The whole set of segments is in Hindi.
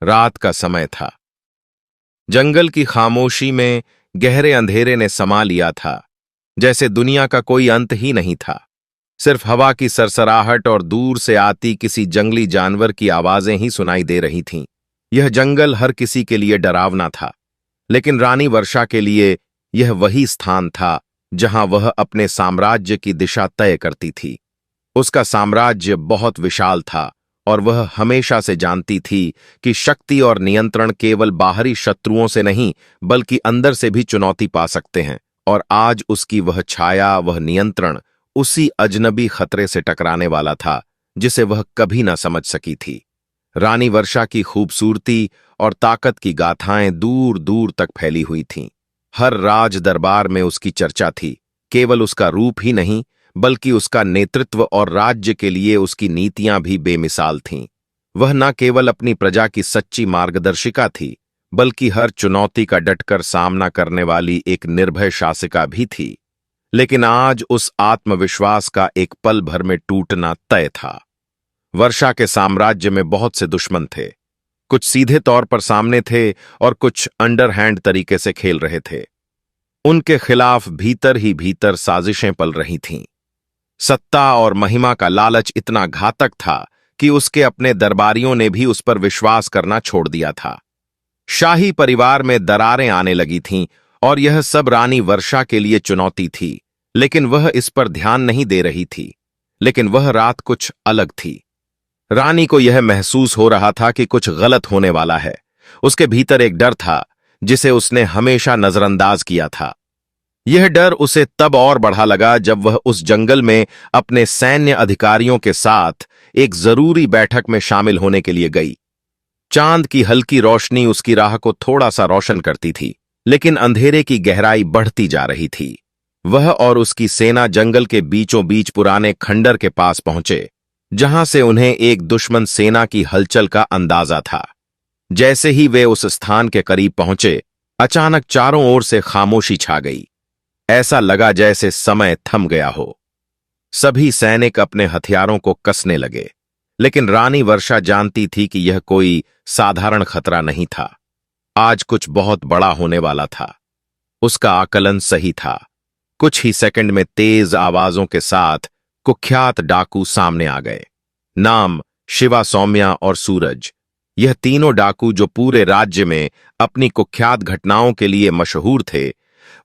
रात का समय था। जंगल की खामोशी में गहरे अंधेरे ने समा लिया था, जैसे दुनिया का कोई अंत ही नहीं था। सिर्फ हवा की सरसराहट और दूर से आती किसी जंगली जानवर की आवाजें ही सुनाई दे रही थीं। यह जंगल हर किसी के लिए डरावना था, लेकिन रानी वर्षा के लिए यह वही स्थान था जहां वह अपने साम्राज्य की दिशा तय करती थी। उसका साम्राज्य बहुत विशाल था और वह हमेशा से जानती थी कि शक्ति और नियंत्रण केवल बाहरी शत्रुओं से नहीं बल्कि अंदर से भी चुनौती पा सकते हैं। और आज उसकी वह छाया, वह नियंत्रण उसी अजनबी खतरे से टकराने वाला था जिसे वह कभी न समझ सकी थी। रानी वर्षा की खूबसूरती और ताकत की गाथाएं दूर दूर तक फैली हुई थीं। हर राज दरबार में उसकी चर्चा थी। केवल उसका रूप ही नहीं बल्कि उसका नेतृत्व और राज्य के लिए उसकी नीतियां भी बेमिसाल थीं। वह न केवल अपनी प्रजा की सच्ची मार्गदर्शिका थी बल्कि हर चुनौती का डटकर सामना करने वाली एक निर्भय शासिका भी थी। लेकिन आज उस आत्मविश्वास का एक पल भर में टूटना तय था। वर्षा के साम्राज्य में बहुत से दुश्मन थे। कुछ सीधे तौर पर सामने थे और कुछ अंडरहैंड तरीके से खेल रहे थे। उनके खिलाफ भीतर ही भीतर साजिशें पल रही थीं। सत्ता और महिमा का लालच इतना घातक था कि उसके अपने दरबारियों ने भी उस पर विश्वास करना छोड़ दिया था। शाही परिवार में दरारें आने लगी थीं और यह सब रानी वर्षा के लिए चुनौती थी, लेकिन वह इस पर ध्यान नहीं दे रही थी। लेकिन वह रात कुछ अलग थी। रानी को यह महसूस हो रहा था कि कुछ गलत होने वाला है। उसके भीतर एक डर था जिसे उसने हमेशा नजरअंदाज किया था। यह डर उसे तब और बढ़ा लगा जब वह उस जंगल में अपने सैन्य अधिकारियों के साथ एक जरूरी बैठक में शामिल होने के लिए गई। चांद की हल्की रोशनी उसकी राह को थोड़ा सा रोशन करती थी, लेकिन अंधेरे की गहराई बढ़ती जा रही थी। वह और उसकी सेना जंगल के बीचों बीच पुराने खंडर के पास पहुंचे, जहां से उन्हें एक दुश्मन सेना की हलचल का अंदाजा था। जैसे ही वे उस स्थान के करीब पहुंचे, अचानक चारों ओर से खामोशी छा गई। ऐसा लगा जैसे समय थम गया हो। सभी सैनिक अपने हथियारों को कसने लगे, लेकिन रानी वर्षा जानती थी कि यह कोई साधारण खतरा नहीं था। आज कुछ बहुत बड़ा होने वाला था। उसका आकलन सही था। कुछ ही सेकंड में तेज आवाजों के साथ कुख्यात डाकू सामने आ गए। नाम शिवा, सौम्या और सूरज। यह तीनों डाकू जो पूरे राज्य में अपनी कुख्यात घटनाओं के लिए मशहूर थे,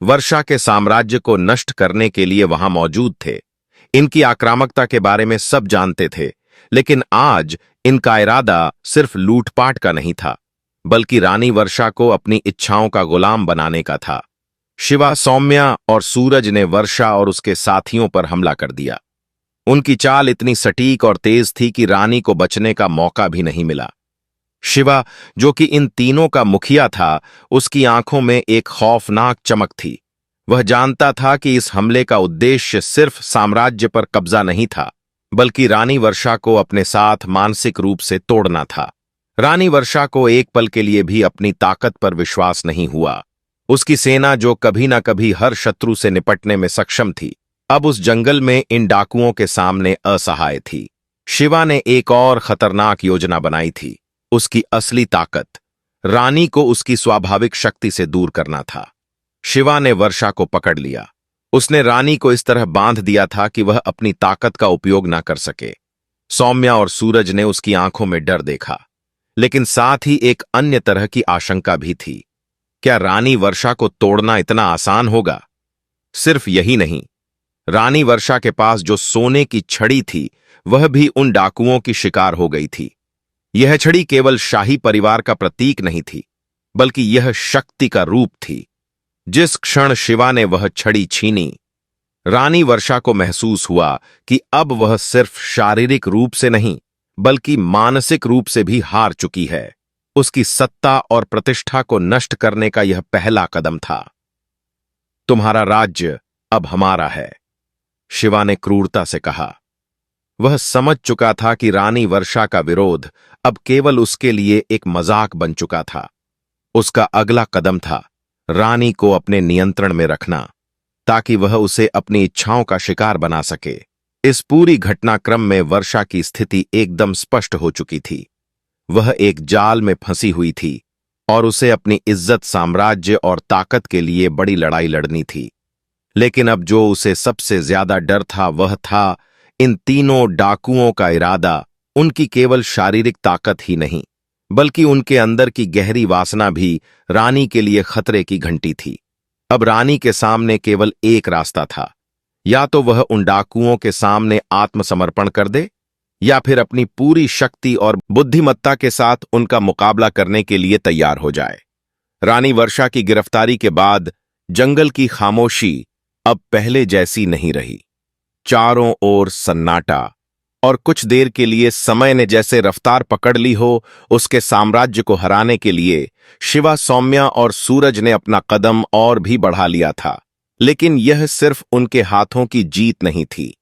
वर्षा के साम्राज्य को नष्ट करने के लिए वहां मौजूद थे। इनकी आक्रामकता के बारे में सब जानते थे, लेकिन आज इनका इरादा सिर्फ लूटपाट का नहीं था बल्कि रानी वर्षा को अपनी इच्छाओं का गुलाम बनाने का था। शिवा, सौम्या और सूरज ने वर्षा और उसके साथियों पर हमला कर दिया। उनकी चाल इतनी सटीक और तेज थी कि रानी को बचने का मौका भी नहीं मिला। शिवा, जो कि इन तीनों का मुखिया था, उसकी आंखों में एक खौफनाक चमक थी। वह जानता था कि इस हमले का उद्देश्य सिर्फ साम्राज्य पर कब्जा नहीं था बल्कि रानी वर्षा को अपने साथ मानसिक रूप से तोड़ना था। रानी वर्षा को एक पल के लिए भी अपनी ताकत पर विश्वास नहीं हुआ। उसकी सेना, जो कभी ना कभी हर शत्रु से निपटने में सक्षम थी, अब उस जंगल में इन डाकुओं के सामने असहाय थी। शिवा ने एक और खतरनाक योजना बनाई थी। उसकी असली ताकत, रानी को उसकी स्वाभाविक शक्ति से दूर करना था। शिवा ने वर्षा को पकड़ लिया। उसने रानी को इस तरह बांध दिया था कि वह अपनी ताकत का उपयोग ना कर सके। सौम्या और सूरज ने उसकी आंखों में डर देखा, लेकिन साथ ही एक अन्य तरह की आशंका भी थी। क्या रानी वर्षा को तोड़ना इतना आसान होगा? सिर्फ यही नहीं, रानी वर्षा के पास जो सोने की छड़ी थी वह भी उन डाकुओं की शिकार हो गई थी। यह छड़ी केवल शाही परिवार का प्रतीक नहीं थी बल्कि यह शक्ति का रूप थी। जिस क्षण शिवा ने वह छड़ी छीनी, रानी वर्षा को महसूस हुआ कि अब वह सिर्फ शारीरिक रूप से नहीं बल्कि मानसिक रूप से भी हार चुकी है। उसकी सत्ता और प्रतिष्ठा को नष्ट करने का यह पहला कदम था। तुम्हारा राज्य अब हमारा है, शिवा ने क्रूरता से कहा। वह समझ चुका था कि रानी वर्षा का विरोध अब केवल उसके लिए एक मजाक बन चुका था। उसका अगला कदम था रानी को अपने नियंत्रण में रखना, ताकि वह उसे अपनी इच्छाओं का शिकार बना सके। इस पूरी घटनाक्रम में वर्षा की स्थिति एकदम स्पष्ट हो चुकी थी। वह एक जाल में फंसी हुई थी और उसे अपनी इज्जत, साम्राज्य और ताकत के लिए बड़ी लड़ाई लड़नी थी। लेकिन अब जो उसे सबसे ज्यादा डर था वह था इन तीनों डाकुओं का इरादा। उनकी केवल शारीरिक ताकत ही नहीं, बल्कि उनके अंदर की गहरी वासना भी रानी के लिए खतरे की घंटी थी। अब रानी के सामने केवल एक रास्ता था, या तो वह उन डाकुओं के सामने आत्मसमर्पण कर दे, या फिर अपनी पूरी शक्ति और बुद्धिमत्ता के साथ उनका मुकाबला करने के लिए तैयार हो जाए। रानी वर्षा की गिरफ्तारी के बाद जंगल की खामोशी अब पहले जैसी नहीं रही। चारों ओर सन्नाटा, और कुछ देर के लिए समय ने जैसे रफ्तार पकड़ ली हो। उसके साम्राज्य को हराने के लिए शिवा, सौम्या और सूरज ने अपना कदम और भी बढ़ा लिया था। लेकिन यह सिर्फ उनके हाथों की जीत नहीं थी,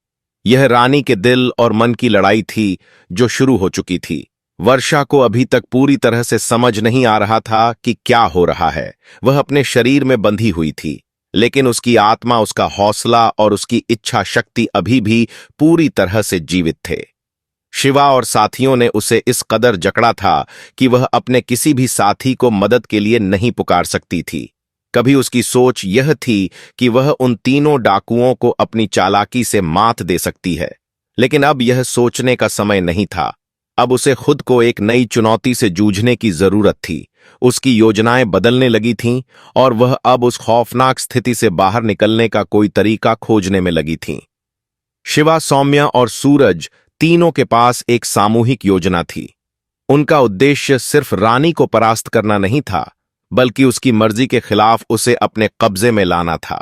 यह रानी के दिल और मन की लड़ाई थी जो शुरू हो चुकी थी। वर्षा को अभी तक पूरी तरह से समझ नहीं आ रहा था कि क्या हो रहा है। वह अपने शरीर में बंधी हुई थी, लेकिन उसकी आत्मा, उसका हौसला और उसकी इच्छा शक्ति अभी भी पूरी तरह से जीवित थे। शिवा और साथियों ने उसे इस कदर जकड़ा था कि वह अपने किसी भी साथी को मदद के लिए नहीं पुकार सकती थी। कभी उसकी सोच यह थी कि वह उन तीनों डाकुओं को अपनी चालाकी से मात दे सकती है, लेकिन अब यह सोचने का समय नहीं था। अब उसे खुद को एक नई चुनौती से जूझने की जरूरत थी। उसकी योजनाएं बदलने लगी थीं और वह अब उस खौफनाक स्थिति से बाहर निकलने का कोई तरीका खोजने में लगी थीं। शिवा, सौम्या और सूरज तीनों के पास एक सामूहिक योजना थी। उनका उद्देश्य सिर्फ रानी को परास्त करना नहीं था, बल्कि उसकी मर्जी के खिलाफ उसे अपने कब्जे में लाना था।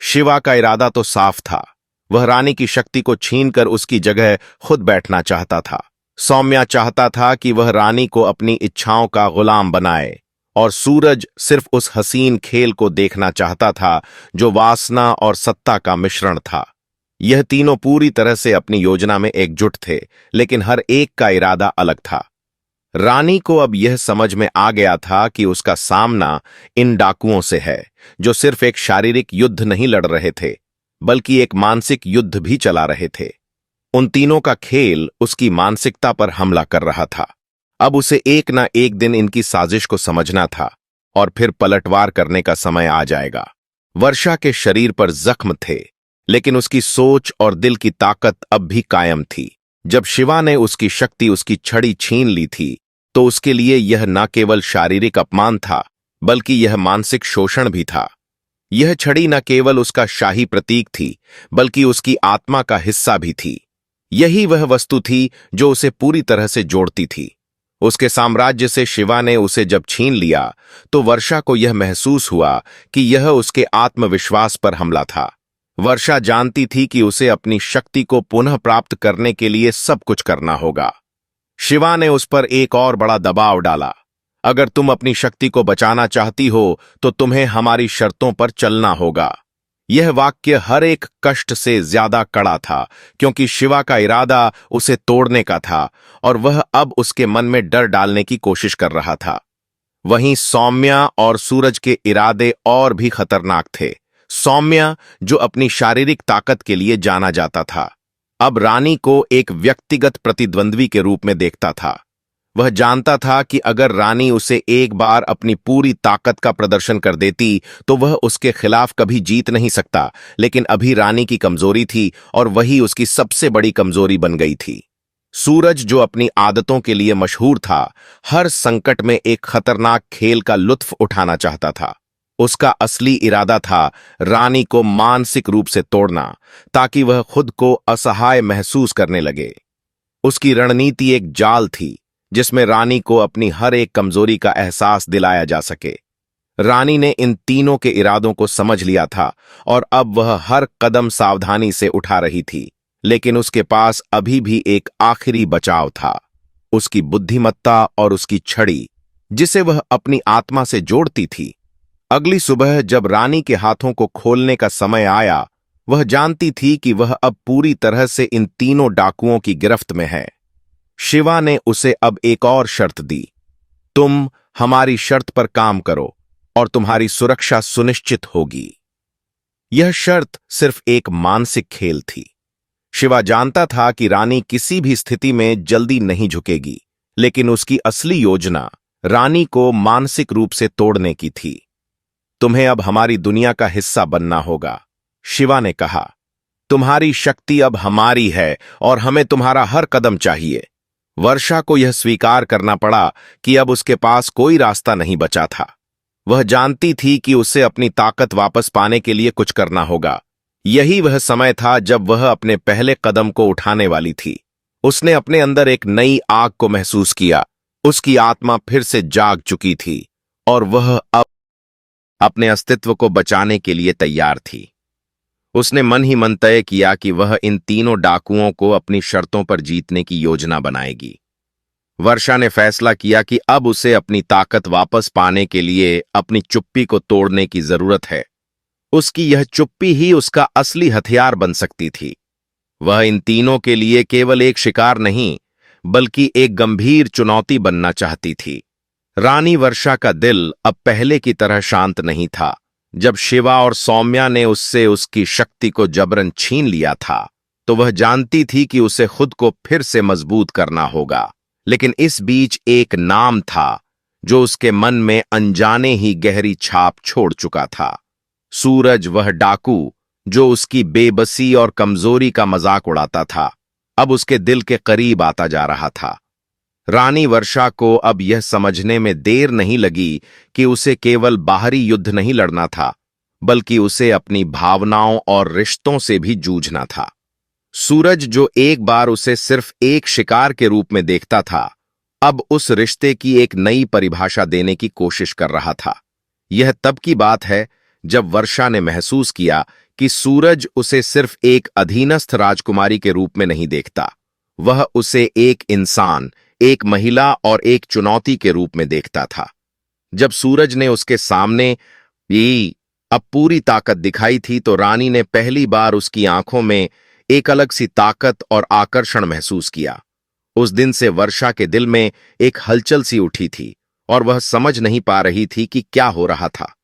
शिवा का इरादा तो साफ था, वह रानी की शक्ति को छीनकर उसकी जगह खुद बैठना चाहता था। सौम्या चाहता था कि वह रानी को अपनी इच्छाओं का गुलाम बनाए, और सूरज सिर्फ उस हसीन खेल को देखना चाहता था जो वासना और सत्ता का मिश्रण था। यह तीनों पूरी तरह से अपनी योजना में एकजुट थे, लेकिन हर एक का इरादा अलग था। रानी को अब यह समझ में आ गया था कि उसका सामना इन डाकुओं से है, जो सिर्फ एक शारीरिक युद्ध नहीं लड़ रहे थे, बल्कि एक मानसिक युद्ध भी चला रहे थे। उन तीनों का खेल उसकी मानसिकता पर हमला कर रहा था। अब उसे एक ना एक दिन इनकी साजिश को समझना था, और फिर पलटवार करने का समय आ जाएगा। वर्षा के शरीर पर जख्म थे, लेकिन उसकी सोच और दिल की ताकत अब भी कायम थी। जब शिवा ने उसकी शक्ति, उसकी छड़ी छीन ली थी, तो उसके लिए यह न केवल शारीरिक अपमान था, बल्कि यह मानसिक शोषण भी था। यह छड़ी न केवल उसका शाही प्रतीक थी, बल्कि उसकी आत्मा का हिस्सा भी थी। यही वह वस्तु थी जो उसे पूरी तरह से जोड़ती थी। उसके साम्राज्य से शिवा ने उसे जब छीन लिया, तो वर्षा को यह महसूस हुआ कि यह उसके आत्मविश्वास पर हमला था। वर्षा जानती थी कि उसे अपनी शक्ति को पुनः प्राप्त करने के लिए सब कुछ करना होगा। शिवा ने उस पर एक और बड़ा दबाव डाला। अगर तुम अपनी शक्ति को बचाना चाहती हो, तो तुम्हें हमारी शर्तों पर चलना होगा। यह वाक्य हर एक कष्ट से ज्यादा कड़ा था, क्योंकि शिवा का इरादा उसे तोड़ने का था, और वह अब उसके मन में डर डालने की कोशिश कर रहा था। वहीं सौम्या और सूरज के इरादे और भी खतरनाक थे। सौम्या, जो अपनी शारीरिक ताकत के लिए जाना जाता था, अब रानी को एक व्यक्तिगत प्रतिद्वंद्वी के रूप में देखता था। वह जानता था कि अगर रानी उसे एक बार अपनी पूरी ताकत का प्रदर्शन कर देती, तो वह उसके खिलाफ कभी जीत नहीं सकता। लेकिन अभी रानी की कमजोरी थी, और वही उसकी सबसे बड़ी कमजोरी बन गई थी। सूरज, जो अपनी आदतों के लिए मशहूर था, हर संकट में एक खतरनाक खेल का लुत्फ उठाना चाहता था। उसका असली इरादा था रानी को मानसिक रूप से तोड़ना, ताकि वह खुद को असहाय महसूस करने लगे। उसकी रणनीति एक जाल थी, जिसमें रानी को अपनी हर एक कमजोरी का एहसास दिलाया जा सके। रानी ने इन तीनों के इरादों को समझ लिया था, और अब वह हर कदम सावधानी से उठा रही थी। लेकिन उसके पास अभी भी एक आखिरी बचाव था, उसकी बुद्धिमत्ता और उसकी छड़ी, जिसे वह अपनी आत्मा से जोड़ती थी। अगली सुबह जब रानी के हाथों को खोलने का समय आया, वह जानती थी कि वह अब पूरी तरह से इन तीनों डाकुओं की गिरफ्त में है। शिवा ने उसे अब एक और शर्त दी। तुम हमारी शर्त पर काम करो, और तुम्हारी सुरक्षा सुनिश्चित होगी। यह शर्त सिर्फ एक मानसिक खेल थी। शिवा जानता था कि रानी किसी भी स्थिति में जल्दी नहीं झुकेगी, लेकिन उसकी असली योजना रानी को मानसिक रूप से तोड़ने की थी। तुम्हें अब हमारी दुनिया का हिस्सा बनना होगा, शिवा ने कहा। तुम्हारी शक्ति अब हमारी है और हमें तुम्हारा हर कदम चाहिए। वर्षा को यह स्वीकार करना पड़ा कि अब उसके पास कोई रास्ता नहीं बचा था। वह जानती थी कि उसे अपनी ताकत वापस पाने के लिए कुछ करना होगा। यही वह समय था जब वह अपने पहले कदम को उठाने वाली थी। उसने अपने अंदर एक नई आग को महसूस किया। उसकी आत्मा फिर से जाग चुकी थी और वह अब अपने अस्तित्व को बचाने के लिए तैयार थी। उसने मन ही मन तय किया कि वह इन तीनों डाकुओं को अपनी शर्तों पर जीतने की योजना बनाएगी। वर्षा ने फैसला किया कि अब उसे अपनी ताकत वापस पाने के लिए अपनी चुप्पी को तोड़ने की जरूरत है। उसकी यह चुप्पी ही उसका असली हथियार बन सकती थी। वह इन तीनों के लिए केवल एक शिकार नहीं, बल्कि एक गंभीर चुनौती बनना चाहती थी। रानी वर्षा का दिल अब पहले की तरह शांत नहीं था। जब शिवा और सौम्या ने उससे उसकी शक्ति को जबरन छीन लिया था, तो वह जानती थी कि उसे खुद को फिर से मजबूत करना होगा। लेकिन इस बीच एक नाम था जो उसके मन में अनजाने ही गहरी छाप छोड़ चुका था। सूरज, वह डाकू जो उसकी बेबसी और कमजोरी का मजाक उड़ाता था, अब उसके दिल के करीब आता जा रहा था। रानी वर्षा को अब यह समझने में देर नहीं लगी कि उसे केवल बाहरी युद्ध नहीं लड़ना था, बल्कि उसे अपनी भावनाओं और रिश्तों से भी जूझना था। सूरज, जो एक बार उसे सिर्फ एक शिकार के रूप में देखता था, अब उस रिश्ते की एक नई परिभाषा देने की कोशिश कर रहा था। यह तब की बात है जब वर्षा ने महसूस किया कि सूरज उसे सिर्फ एक अधीनस्थ राजकुमारी के रूप में नहीं देखता, वह उसे एक इंसान, एक महिला और एक चुनौती के रूप में देखता था। जब सूरज ने उसके सामने ये अब पूरी ताकत दिखाई थी, तो रानी ने पहली बार उसकी आंखों में एक अलग सी ताकत और आकर्षण महसूस किया। उस दिन से वर्षा के दिल में एक हलचल सी उठी थी और वह समझ नहीं पा रही थी कि क्या हो रहा था।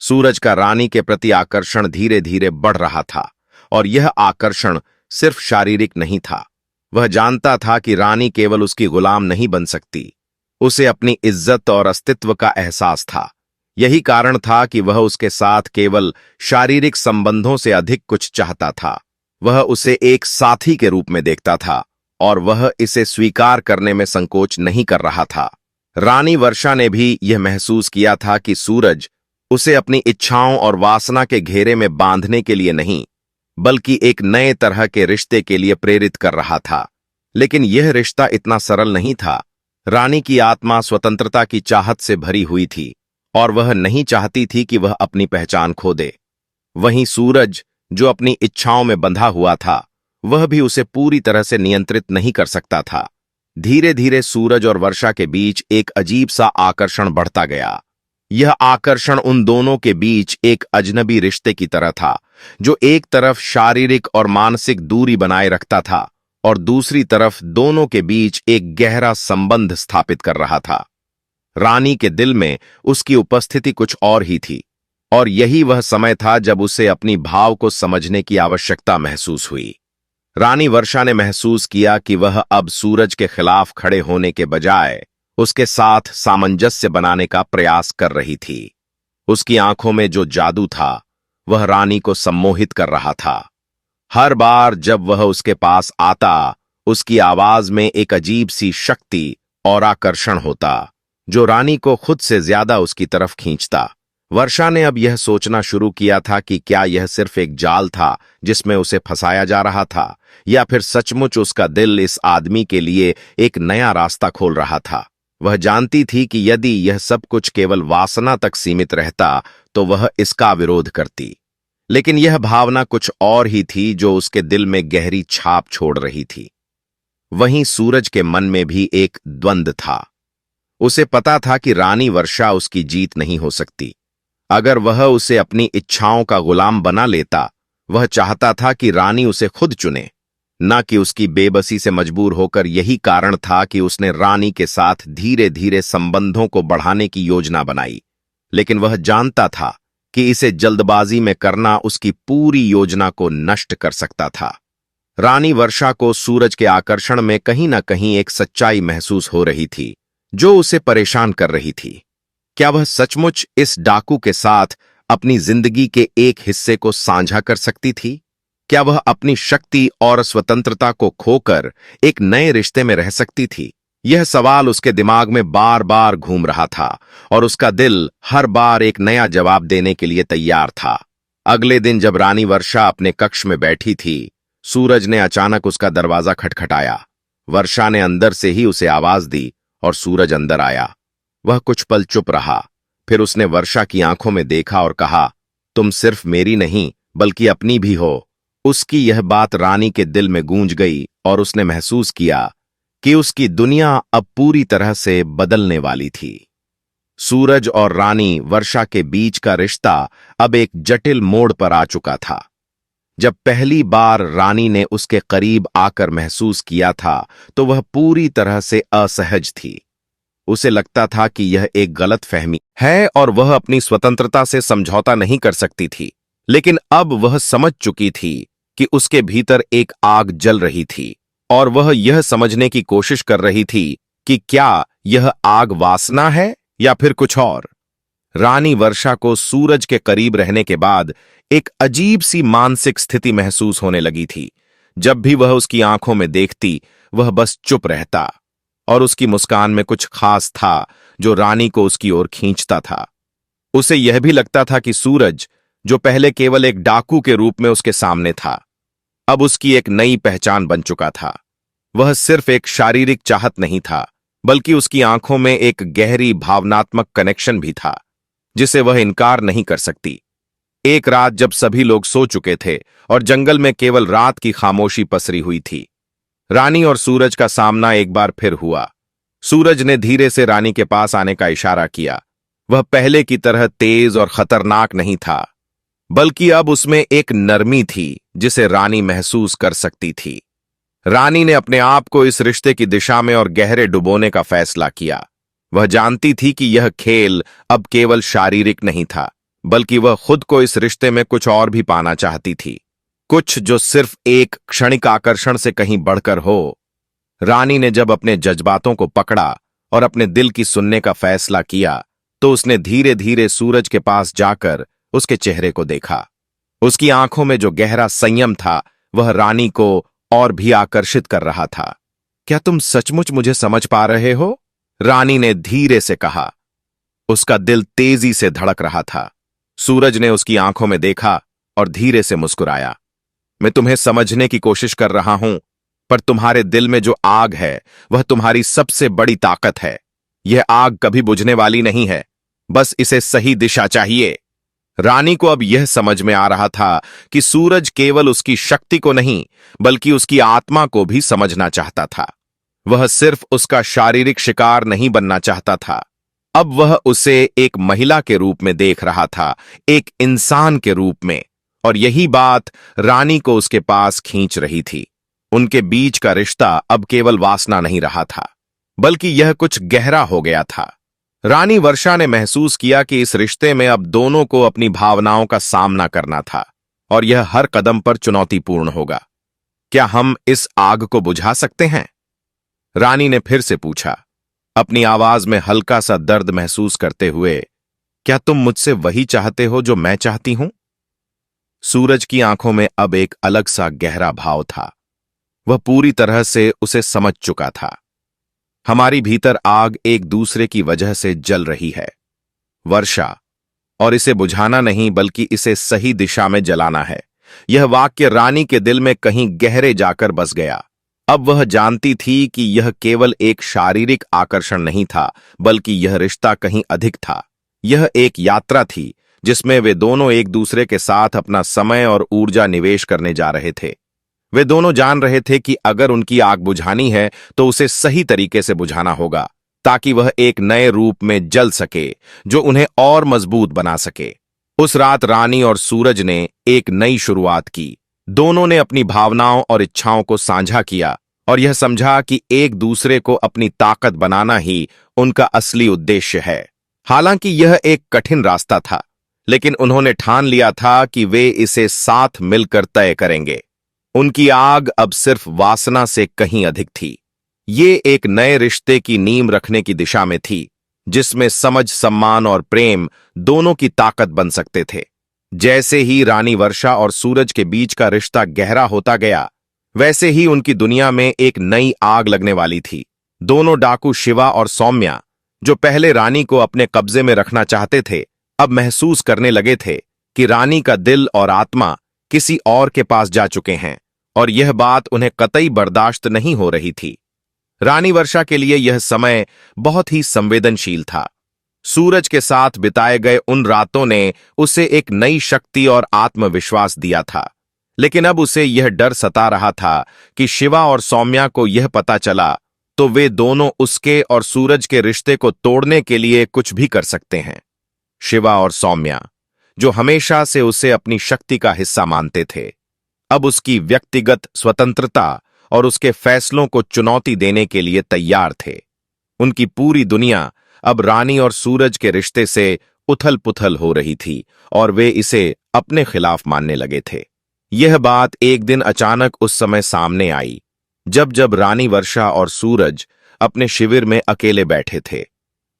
सूरज का रानी के प्रति आकर्षण धीरे धीरे बढ़ रहा था और यह आकर्षण सिर्फ शारीरिक नहीं था। वह जानता था कि रानी केवल उसकी गुलाम नहीं बन सकती, उसे अपनी इज्जत और अस्तित्व का एहसास था। यही कारण था कि वह उसके साथ केवल शारीरिक संबंधों से अधिक कुछ चाहता था। वह उसे एक साथी के रूप में देखता था और वह इसे स्वीकार करने में संकोच नहीं कर रहा था। रानी वर्षा ने भी यह महसूस किया था कि सूरज उसे अपनी इच्छाओं और वासना के घेरे में बांधने के लिए नहीं, बल्कि एक नए तरह के रिश्ते के लिए प्रेरित कर रहा था। लेकिन यह रिश्ता इतना सरल नहीं था। रानी की आत्मा स्वतंत्रता की चाहत से भरी हुई थी और वह नहीं चाहती थी कि वह अपनी पहचान खो दे। वहीं सूरज, जो अपनी इच्छाओं में बंधा हुआ था, वह भी उसे पूरी तरह से नियंत्रित नहीं कर सकता था। धीरे धीरे सूरज और वर्षा के बीच एक अजीब सा आकर्षण बढ़ता गया। यह आकर्षण उन दोनों के बीच एक अजनबी रिश्ते की तरह था, जो एक तरफ शारीरिक और मानसिक दूरी बनाए रखता था और दूसरी तरफ दोनों के बीच एक गहरा संबंध स्थापित कर रहा था। रानी के दिल में उसकी उपस्थिति कुछ और ही थी और यही वह समय था जब उसे अपनी भाव को समझने की आवश्यकता महसूस हुई। रानी वर्षा ने महसूस किया कि वह अब सूरज के खिलाफ खड़े होने के बजाय उसके साथ सामंजस्य बनाने का प्रयास कर रही थी। उसकी आंखों में जो जादू था, वह रानी को सम्मोहित कर रहा था। हर बार जब वह उसके पास आता, उसकी आवाज में एक अजीब सी शक्ति और आकर्षण होता, जो रानी को खुद से ज्यादा उसकी तरफ खींचता। वर्षा ने अब यह सोचना शुरू किया था कि क्या यह सिर्फ एक जाल था जिसमें उसे फंसाया जा रहा था, या फिर सचमुच उसका दिल इस आदमी के लिए एक नया रास्ता खोल रहा था। वह जानती थी कि यदि यह सब कुछ केवल वासना तक सीमित रहता तो वह इसका विरोध करती, लेकिन यह भावना कुछ और ही थी जो उसके दिल में गहरी छाप छोड़ रही थी। वहीं सूरज के मन में भी एक द्वंद्व था। उसे पता था कि रानी वर्षा उसकी जीत नहीं हो सकती। अगर वह उसे अपनी इच्छाओं का गुलाम बना लेता, वह चाहता था कि रानी उसे खुद चुने, न कि उसकी बेबसी से मजबूर होकर। यही कारण था कि उसने रानी के साथ धीरे धीरे संबंधों को बढ़ाने की योजना बनाई, लेकिन वह जानता था कि इसे जल्दबाजी में करना उसकी पूरी योजना को नष्ट कर सकता था। रानी वर्षा को सूरज के आकर्षण में कहीं ना कहीं एक सच्चाई महसूस हो रही थी जो उसे परेशान कर रही थी। क्या वह सचमुच इस डाकू के साथ अपनी जिंदगी के एक हिस्से को साझा कर सकती थी? क्या वह अपनी शक्ति और स्वतंत्रता को खोकर एक नए रिश्ते में रह सकती थी? यह सवाल उसके दिमाग में बार बार घूम रहा था और उसका दिल हर बार एक नया जवाब देने के लिए तैयार था। अगले दिन जब रानी वर्षा अपने कक्ष में बैठी थी, सूरज ने अचानक उसका दरवाजा खटखटाया। वर्षा ने अंदर से ही उसे आवाज दी और सूरज अंदर आया। वह कुछ पल चुप रहा, फिर उसने वर्षा की आंखों में देखा और कहा, तुम सिर्फ मेरी नहीं बल्कि अपनी भी हो। उसकी यह बात रानी के दिल में गूंज गई और उसने महसूस किया कि उसकी दुनिया अब पूरी तरह से बदलने वाली थी। सूरज और रानी वर्षा के बीच का रिश्ता अब एक जटिल मोड़ पर आ चुका था। जब पहली बार रानी ने उसके करीब आकर महसूस किया था तो वह पूरी तरह से असहज थी। उसे लगता था कि यह एक गलतफहमी है और वह अपनी स्वतंत्रता से समझौता नहीं कर सकती थी। लेकिन अब वह समझ चुकी थी कि उसके भीतर एक आग जल रही थी और वह यह समझने की कोशिश कर रही थी कि क्या यह आग वासना है या फिर कुछ और। रानी वर्षा को सूरज के करीब रहने के बाद एक अजीब सी मानसिक स्थिति महसूस होने लगी थी। जब भी वह उसकी आंखों में देखती, वह बस चुप रहता और उसकी मुस्कान में कुछ खास था जो रानी को उसकी ओर खींचता था। उसे यह भी लगता था कि सूरज, जो पहले केवल एक डाकू के रूप में उसके सामने था, अब उसकी एक नई पहचान बन चुका था। वह सिर्फ एक शारीरिक चाहत नहीं था, बल्कि उसकी आंखों में एक गहरी भावनात्मक कनेक्शन भी था जिसे वह इनकार नहीं कर सकती। एक रात जब सभी लोग सो चुके थे और जंगल में केवल रात की खामोशी पसरी हुई थी, रानी और सूरज का सामना एक बार फिर हुआ। सूरज ने धीरे से रानी के पास आने का इशारा किया। वह पहले की तरह तेज और खतरनाक नहीं था, बल्कि अब उसमें एक नरमी थी जिसे रानी महसूस कर सकती थी। रानी ने अपने आप को इस रिश्ते की दिशा में और गहरे डुबोने का फैसला किया। वह जानती थी कि यह खेल अब केवल शारीरिक नहीं था, बल्कि वह खुद को इस रिश्ते में कुछ और भी पाना चाहती थी, कुछ जो सिर्फ एक क्षणिक आकर्षण से कहीं बढ़कर हो। रानी ने जब अपने जज्बातों को पकड़ा और अपने दिल की सुनने का फैसला किया, तो उसने धीरे धीरे सूरज के पास जाकर उसके चेहरे को देखा। उसकी आंखों में जो गहरा संयम था, वह रानी को और भी आकर्षित कर रहा था। क्या तुम सचमुच मुझे समझ पा रहे हो? रानी ने धीरे से कहा। उसका दिल तेजी से धड़क रहा था। सूरज ने उसकी आंखों में देखा और धीरे से मुस्कुराया। मैं तुम्हें समझने की कोशिश कर रहा हूं, पर तुम्हारे दिल में जो आग है वह तुम्हारी सबसे बड़ी ताकत है। यह आग कभी बुझने वाली नहीं है, बस इसे सही दिशा चाहिए। रानी को अब यह समझ में आ रहा था कि सूरज केवल उसकी शक्ति को नहीं, बल्कि उसकी आत्मा को भी समझना चाहता था। वह सिर्फ उसका शारीरिक शिकार नहीं बनना चाहता था, अब वह उसे एक महिला के रूप में देख रहा था, एक इंसान के रूप में। और यही बात रानी को उसके पास खींच रही थी। उनके बीच का रिश्ता अब केवल वासना नहीं रहा था, बल्कि यह कुछ गहरा हो गया था। रानी वर्षा ने महसूस किया कि इस रिश्ते में अब दोनों को अपनी भावनाओं का सामना करना था और यह हर कदम पर चुनौतीपूर्ण होगा। क्या हम इस आग को बुझा सकते हैं? रानी ने फिर से पूछा, अपनी आवाज में हल्का सा दर्द महसूस करते हुए। क्या तुम मुझसे वही चाहते हो जो मैं चाहती हूं? सूरज की आंखों में अब एक अलग सा गहरा भाव था। वह पूरी तरह से उसे समझ चुका था। हमारी भीतर आग एक दूसरे की वजह से जल रही है, वर्षा, और इसे बुझाना नहीं बल्कि इसे सही दिशा में जलाना है। यह वाक्य रानी के दिल में कहीं गहरे जाकर बस गया। अब वह जानती थी कि यह केवल एक शारीरिक आकर्षण नहीं था, बल्कि यह रिश्ता कहीं अधिक था। यह एक यात्रा थी जिसमें वे दोनों एक दूसरे के साथ अपना समय और ऊर्जा निवेश करने जा रहे थे। वे दोनों जान रहे थे कि अगर उनकी आग बुझानी है तो उसे सही तरीके से बुझाना होगा, ताकि वह एक नए रूप में जल सके जो उन्हें और मजबूत बना सके। उस रात रानी और सूरज ने एक नई शुरुआत की। दोनों ने अपनी भावनाओं और इच्छाओं को साझा किया और यह समझा कि एक दूसरे को अपनी ताकत बनाना ही उनका असली उद्देश्य है। हालांकि यह एक कठिन रास्ता था, लेकिन उन्होंने ठान लिया था कि वे इसे साथ मिलकर तय करेंगे। उनकी आग अब सिर्फ वासना से कहीं अधिक थी। ये एक नए रिश्ते की नींव रखने की दिशा में थी, जिसमें समझ, सम्मान और प्रेम दोनों की ताकत बन सकते थे। जैसे ही रानी वर्षा और सूरज के बीच का रिश्ता गहरा होता गया, वैसे ही उनकी दुनिया में एक नई आग लगने वाली थी। दोनों डाकू शिवा और सौम्या, जो पहले रानी को अपने कब्जे में रखना चाहते थे, अब महसूस करने लगे थे कि रानी का दिल और आत्मा किसी और के पास जा चुके हैं, और यह बात उन्हें कतई बर्दाश्त नहीं हो रही थी। रानी वर्षा के लिए यह समय बहुत ही संवेदनशील था। सूरज के साथ बिताए गए उन रातों ने उसे एक नई शक्ति और आत्मविश्वास दिया था, लेकिन अब उसे यह डर सता रहा था कि शिवा और सौम्या को यह पता चला तो वे दोनों उसके और सूरज के रिश्ते को तोड़ने के लिए कुछ भी कर सकते हैं। शिवा और सौम्या, जो हमेशा से उसे अपनी शक्ति का हिस्सा मानते थे, अब उसकी व्यक्तिगत स्वतंत्रता और उसके फैसलों को चुनौती देने के लिए तैयार थे। उनकी पूरी दुनिया अब रानी और सूरज के रिश्ते से उथल-पुथल हो रही थी और वे इसे अपने खिलाफ मानने लगे थे। यह बात एक दिन अचानक उस समय सामने आई, जब रानी वर्षा और सूरज अपने शिविर में अकेले बैठे थे।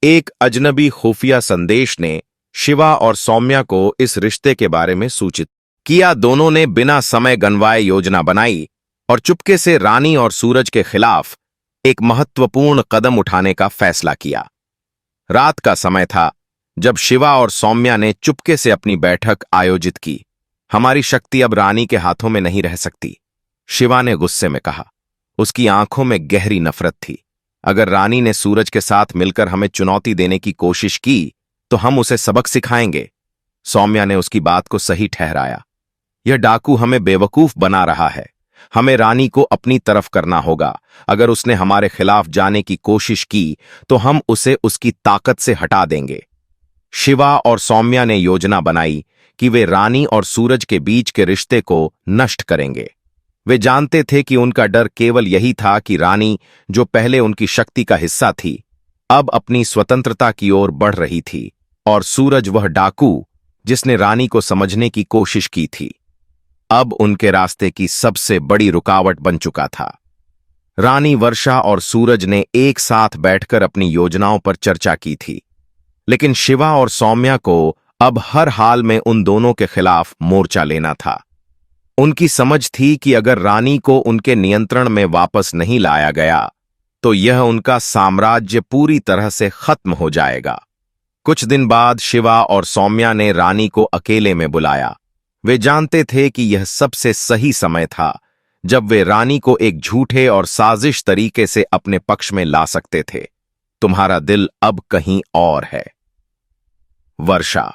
एक अजनबी खुफिया संदेश ने शिवा और सौम्या को इस रिश्ते के बारे में सूचित किया। दोनों ने बिना समय गंवाए योजना बनाई और चुपके से रानी और सूरज के खिलाफ एक महत्वपूर्ण कदम उठाने का फैसला किया। रात का समय था जब शिवा और सौम्या ने चुपके से अपनी बैठक आयोजित की। हमारी शक्ति अब रानी के हाथों में नहीं रह सकती, शिवा ने गुस्से में कहा। उसकी आंखों में गहरी नफरत थी। अगर रानी ने सूरज के साथ मिलकर हमें चुनौती देने की कोशिश की तो हम उसे सबक सिखाएंगे। सौम्या ने उसकी बात को सही ठहराया। यह डाकू हमें बेवकूफ बना रहा है। हमें रानी को अपनी तरफ करना होगा। अगर उसने हमारे खिलाफ जाने की कोशिश की तो हम उसे उसकी ताकत से हटा देंगे। शिवा और सौम्या ने योजना बनाई कि वे रानी और सूरज के बीच के रिश्ते को नष्ट करेंगे। वे जानते थे कि उनका डर केवल यही था कि रानी, जो पहले उनकी शक्ति का हिस्सा थी, अब अपनी स्वतंत्रता की ओर बढ़ रही थी, और सूरज, वह डाकू जिसने रानी को समझने की कोशिश की थी, अब उनके रास्ते की सबसे बड़ी रुकावट बन चुका था। रानी वर्षा और सूरज ने एक साथ बैठकर अपनी योजनाओं पर चर्चा की थी, लेकिन शिवा और सौम्या को अब हर हाल में उन दोनों के खिलाफ मोर्चा लेना था। उनकी समझ थी कि अगर रानी को उनके नियंत्रण में वापस नहीं लाया गया तो यह उनका साम्राज्य पूरी तरह से खत्म हो जाएगा। कुछ दिन बाद शिवा और सौम्या ने रानी को अकेले में बुलाया। वे जानते थे कि यह सबसे सही समय था जब वे रानी को एक झूठे और साजिश तरीके से अपने पक्ष में ला सकते थे। तुम्हारा दिल अब कहीं और है, वर्षा।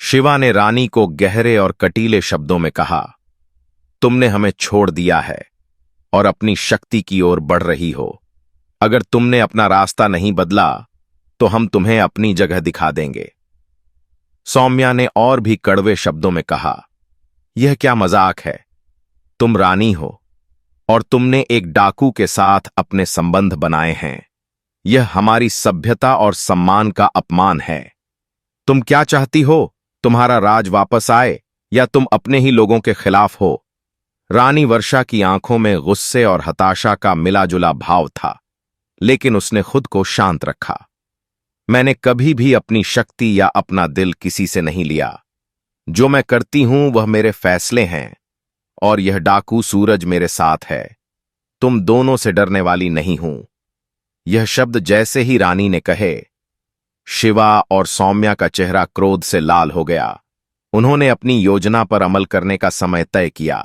शिवा ने रानी को गहरे और कटीले शब्दों में कहा, तुमने हमें छोड़ दिया है और अपनी शक्ति की ओर बढ़ रही हो। अगर तुमने अपना रास्ता नहीं बदला तो हम तुम्हें अपनी जगह दिखा देंगे। सौम्या ने और भी कड़वे शब्दों में कहा, यह क्या मजाक है? तुम रानी हो और तुमने एक डाकू के साथ अपने संबंध बनाए हैं। यह हमारी सभ्यता और सम्मान का अपमान है। तुम क्या चाहती हो? तुम्हारा राज वापस आए या तुम अपने ही लोगों के खिलाफ हो? रानी वर्षा की आंखों में गुस्से और हताशा का मिलाजुला भाव था, लेकिन उसने खुद को शांत रखा। मैंने कभी भी अपनी शक्ति या अपना दिल किसी से नहीं लिया। जो मैं करती हूं वह मेरे फैसले हैं, और यह डाकू सूरज मेरे साथ है। तुम दोनों से डरने वाली नहीं हूं। यह शब्द जैसे ही रानी ने कहे, शिवा और सौम्या का चेहरा क्रोध से लाल हो गया। उन्होंने अपनी योजना पर अमल करने का समय तय किया।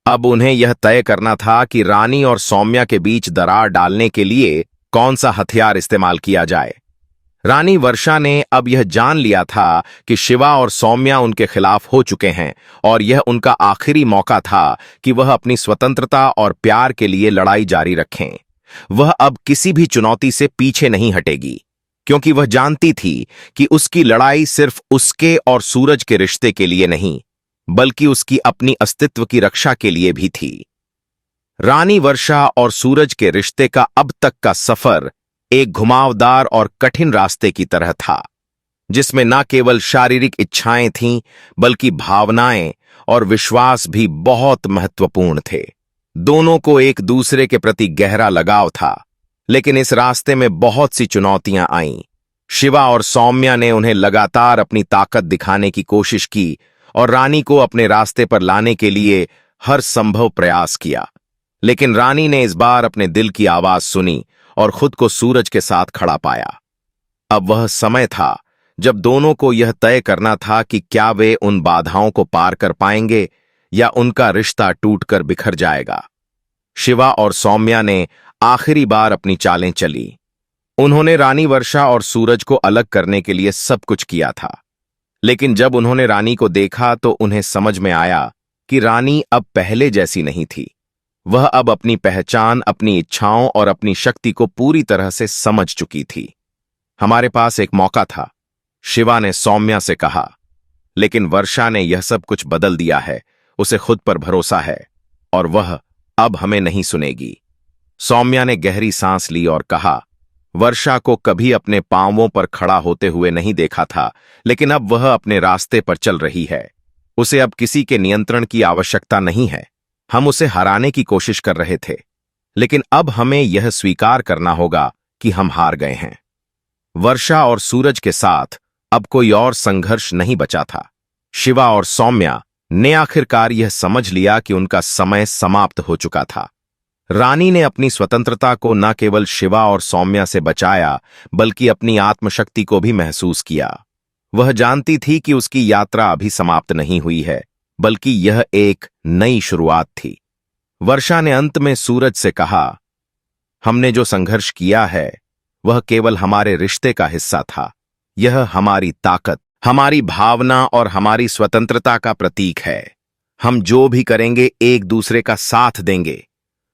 अब उन्हें यह तय करना था कि रानी और सौम्या के बीच दरार डालने के लिए कौन सा हथियार इस्तेमाल किया जाए। रानी वर्षा ने अब यह जान लिया था कि शिवा और सौम्या उनके खिलाफ हो चुके हैं, और यह उनका आखिरी मौका था कि वह अपनी स्वतंत्रता और प्यार के लिए लड़ाई जारी रखें। वह अब किसी भी चुनौती से पीछे नहीं हटेगी, क्योंकि वह जानती थी कि उसकी लड़ाई सिर्फ उसके और सूरज के रिश्ते के लिए नहीं, बल्कि उसकी अपनी अस्तित्व की रक्षा के लिए भी थी। रानी वर्षा और सूरज के रिश्ते का अब तक का सफर एक घुमावदार और कठिन रास्ते की तरह था, जिसमें न केवल शारीरिक इच्छाएं थीं, बल्कि भावनाएं और विश्वास भी बहुत महत्वपूर्ण थे। दोनों को एक दूसरे के प्रति गहरा लगाव था, लेकिन इस रास्ते में बहुत सी चुनौतियां आईं। शिवा और सौम्या ने उन्हें लगातार अपनी ताकत दिखाने की कोशिश की और रानी को अपने रास्ते पर लाने के लिए हर संभव प्रयास किया। लेकिन रानी ने इस बार अपने दिल की आवाज सुनी और खुद को सूरज के साथ खड़ा पाया। अब वह समय था जब दोनों को यह तय करना था कि क्या वे उन बाधाओं को पार कर पाएंगे या उनका रिश्ता टूटकर बिखर जाएगा। शिवा और सौम्या ने आखिरी बार अपनी चालें चली। उन्होंने रानी वर्षा और सूरज को अलग करने के लिए सब कुछ किया था, लेकिन जब उन्होंने रानी को देखा तो उन्हें समझ में आया कि रानी अब पहले जैसी नहीं थी। वह अब अपनी पहचान, अपनी इच्छाओं और अपनी शक्ति को पूरी तरह से समझ चुकी थी। हमारे पास एक मौका था, शिवा ने सौम्या से कहा, लेकिन वर्षा ने यह सब कुछ बदल दिया है। उसे खुद पर भरोसा है और वह अब हमें नहीं सुनेगी। सौम्या ने गहरी सांस ली और कहा, वर्षा को कभी अपने पांवों पर खड़ा होते हुए नहीं देखा था, लेकिन अब वह अपने रास्ते पर चल रही है। उसे अब किसी के नियंत्रण की आवश्यकता नहीं है। हम उसे हराने की कोशिश कर रहे थे, लेकिन अब हमें यह स्वीकार करना होगा कि हम हार गए हैं। वर्षा और सूरज के साथ अब कोई और संघर्ष नहीं बचा था। शिवा और सौम्या ने आखिरकार यह समझ लिया कि उनका समय समाप्त हो चुका था। रानी ने अपनी स्वतंत्रता को न केवल शिवा और सौम्या से बचाया, बल्कि अपनी आत्मशक्ति को भी महसूस किया। वह जानती थी कि उसकी यात्रा अभी समाप्त नहीं हुई है, बल्कि यह एक नई शुरुआत थी। वर्षा ने अंत में सूरज से कहा, हमने जो संघर्ष किया है वह केवल हमारे रिश्ते का हिस्सा था। यह हमारी ताकत, हमारी भावना और हमारी स्वतंत्रता का प्रतीक है। हम जो भी करेंगे एक दूसरे का साथ देंगे।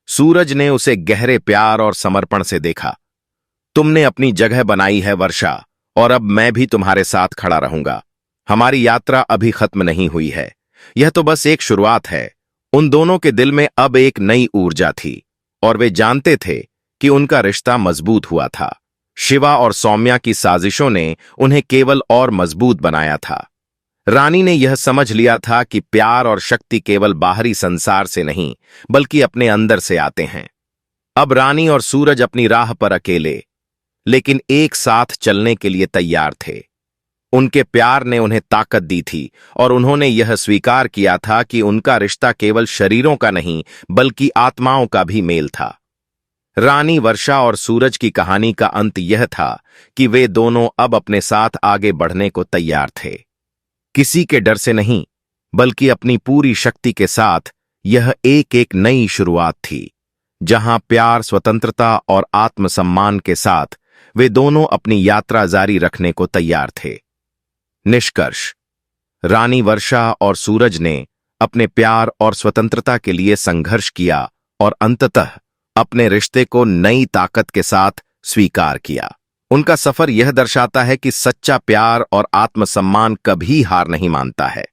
सूरज ने उसे गहरे प्यार और समर्पण से देखा। तुमने अपनी जगह बनाई है वर्षा, और अब मैं भी तुम्हारे साथ खड़ा रहूंगा। हमारी यात्रा अभी खत्म नहीं हुई है, यह तो बस एक शुरुआत है। उन दोनों के दिल में अब एक नई ऊर्जा थी और वे जानते थे कि उनका रिश्ता मजबूत हुआ था। शिवा और सौम्या की साजिशों ने उन्हें केवल और मजबूत बनाया था। रानी ने यह समझ लिया था कि प्यार और शक्ति केवल बाहरी संसार से नहीं, बल्कि अपने अंदर से आते हैं। अब रानी और सूरज अपनी राह पर अकेले, लेकिन एक साथ चलने के लिए तैयार थे। उनके प्यार ने उन्हें ताकत दी थी और उन्होंने यह स्वीकार किया था कि उनका रिश्ता केवल शरीरों का नहीं, बल्कि आत्माओं का भी मेल था। रानी वर्षा और सूरज की कहानी का अंत यह था कि वे दोनों अब अपने साथ आगे बढ़ने को तैयार थे। किसी के डर से नहीं, बल्कि अपनी पूरी शक्ति के साथ। यह एक नई शुरुआत थी, जहां प्यार, स्वतंत्रता और आत्मसम्मान के साथ वे दोनों अपनी यात्रा जारी रखने को तैयार थे। निष्कर्ष: रानी वर्षा और सूरज ने अपने प्यार और स्वतंत्रता के लिए संघर्ष किया और अंततः अपने रिश्ते को नई ताकत के साथ स्वीकार किया। उनका सफर यह दर्शाता है कि सच्चा प्यार और आत्मसम्मान कभी हार नहीं मानता है।